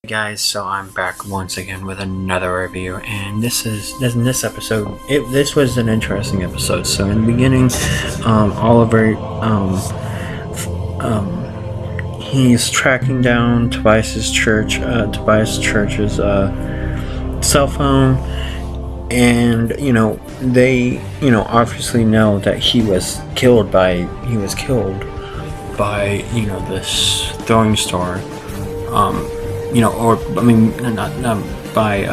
Guys, so I'm back once again with another review, and in this episode. This was an interesting episode. So in the beginning, Oliver, he's tracking down Tobias's church's cell phone, and they obviously know that he was killed by this throwing star. Not by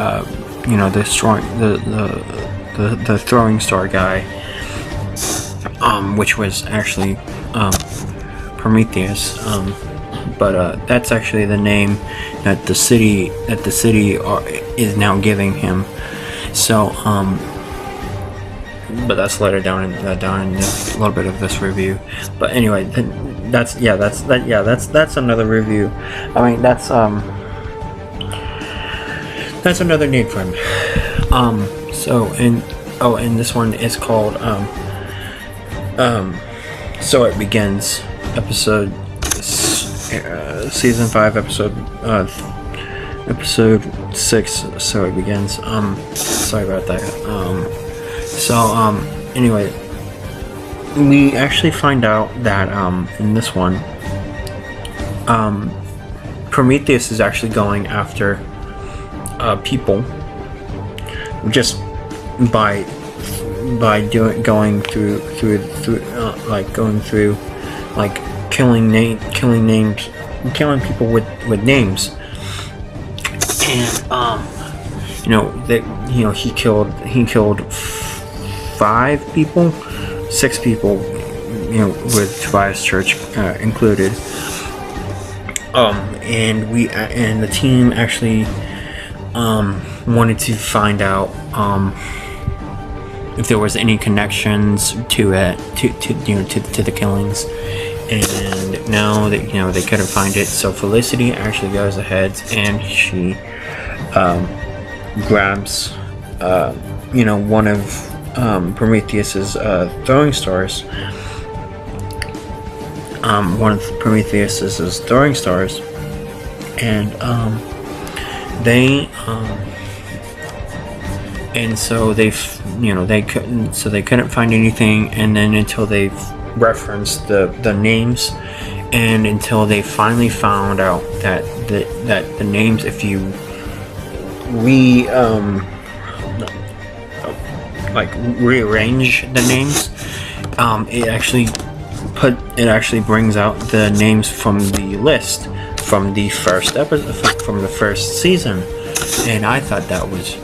the throwing star guy, which was actually Prometheus. But that's actually the name that the city is now giving him. So, but that's later down in a little bit of this review. But anyway, that's another review. I mean, that's another name for him. And this one is called So It Begins, episode season 5, episode 6. So It Begins. Sorry about that. Anyway, we actually find out that in this one, Prometheus is actually going after people just by going through killing people with names. And he killed 6 people, with Tobias Church included. And the team actually wanted to find out if there was any connections to it, to the killings, and now that they couldn't find it. So Felicity actually goes ahead and she grabs one of Prometheus's throwing stars. And they couldn't find anything, and then until they referenced the names, and until they finally found out that the names, if you rearrange the names, it actually brings out the names from the list from the first episode, from the first season. And I thought that was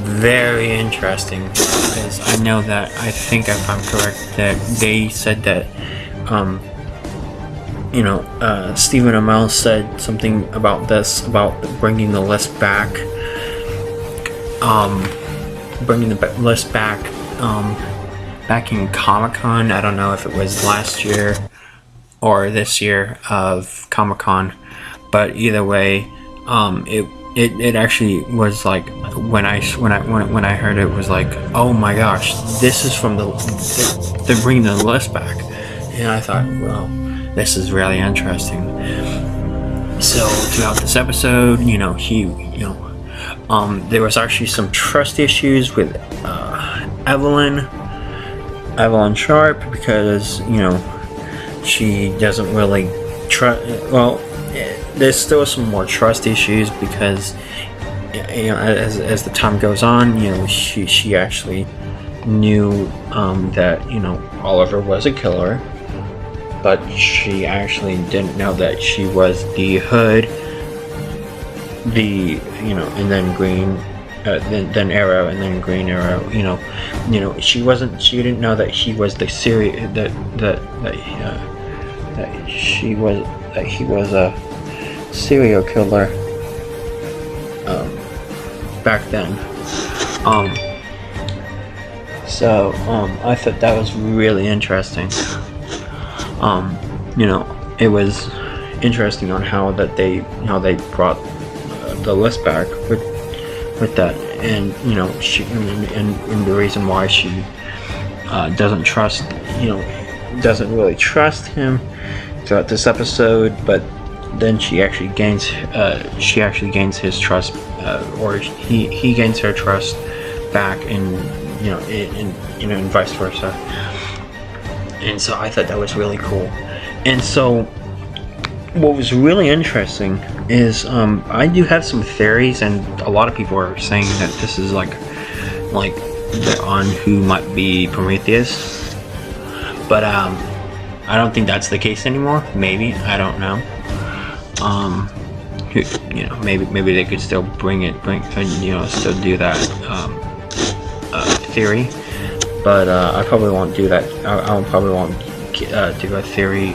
very interesting, because I know that, I think if I'm correct, that they said that Stephen Amell said something about this, about bringing the list back, back in Comic-Con. I don't know if it was last year or this year of Comic-Con, but either way, it actually was like, when I heard it, was like, oh my gosh, this is from they're bringing the list back. And I thought, well, this is really interesting. So throughout this episode, there was actually some trust issues with Evelyn Sharp, because she doesn't really trust. Well, there's still some more trust issues, because as the time goes on, she actually knew that Oliver was a killer, but she actually didn't know that she was the Hood, and then Green, then Arrow, and then Green Arrow. She didn't know that he was the he was a serial killer back then. I thought that was really interesting. It was interesting on how they brought the list back with that, and she and the reason why she doesn't really trust him throughout this episode, but then she actually gains his trust, or he gains her trust back, and and vice versa. And so I thought that was really cool. And so what was really interesting is I do have some theories, and a lot of people are saying that this is like on who might be Prometheus, but I don't think that's the case anymore. Maybe, I don't know. Maybe they could still still do that theory, but I probably won't do that. I probably won't do a theory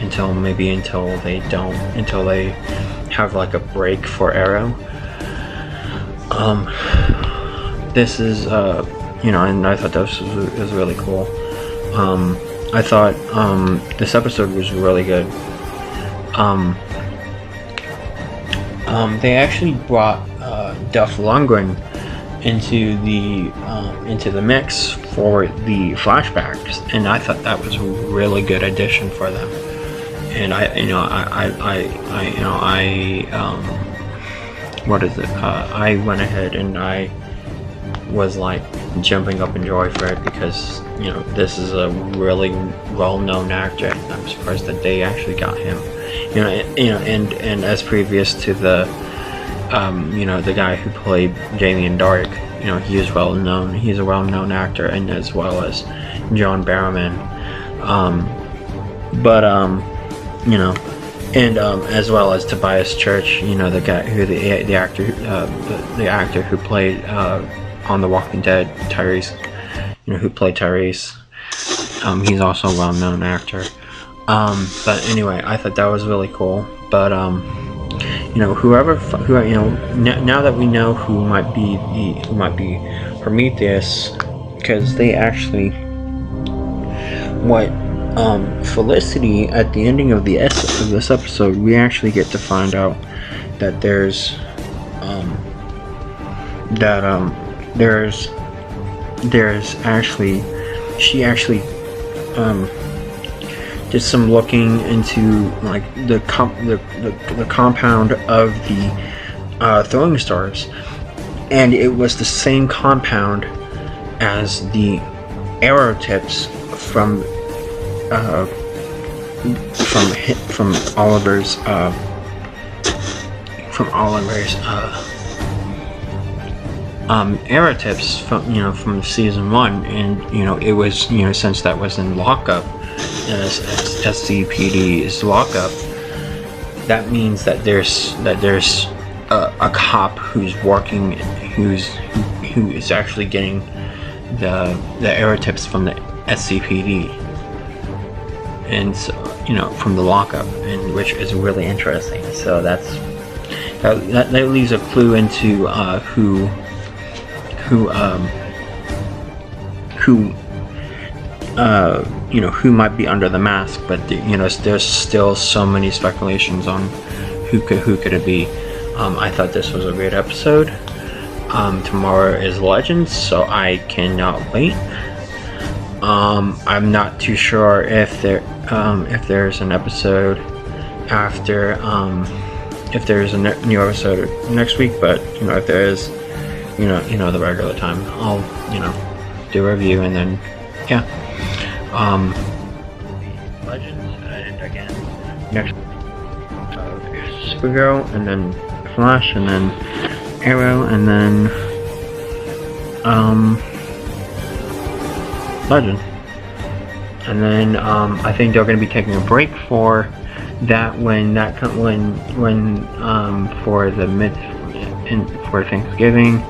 until they have like a break for Arrow. This is and I thought this was really cool. I thought this episode was really good. They actually brought Duff Lundgren into the mix for the flashbacks, and I thought that was a really good addition for them. And I went ahead and I was like jumping up in joy for it, because this is a really well-known actor. I'm surprised that they actually got him. And as previous to the the guy who played Jamie in Dark, he is well known. He's a well-known actor, and as well as John Barrowman. And as well as Tobias Church, the guy who the actor who played on The Walking Dead, Tyrese, who played Tyrese. He's also a well-known actor. But anyway, I thought that was really cool. But now that we know who might be Prometheus, because they actually Felicity, at the ending of this episode, we actually get to find out that there's actually, she actually did some looking into like the compound of the throwing stars, and it was the same compound as the arrow tips from Oliver's arrow tips from season 1, and it was since that was in lockup, SCPD's lockup, that means that there's a cop who is actually getting the arrow tips from the SCPD, and so, from the lockup, and which is really interesting. So that leaves a clue into who might be under the mask. But there's still so many speculations on who could it be. I thought this was a great episode. Tomorrow is Legends, so I cannot wait. I'm not too sure if there's an episode after, if there's a new episode next week, but if there is, the regular time, I'll do a review, and then Legends, and again next Supergirl, and then Flash, and then Arrow, and then Legend. And then I think they're going to be taking a break for that for Thanksgiving,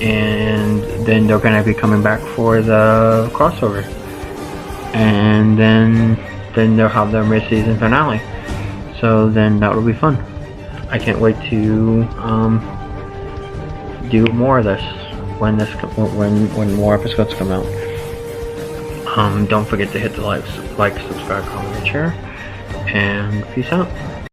and then they're going to be coming back for the crossover, and then they'll have their mid-season finale. So then that will be fun. I can't wait to do more of this when more episodes come out. Don't forget to hit the like, subscribe, comment, and share, and peace out.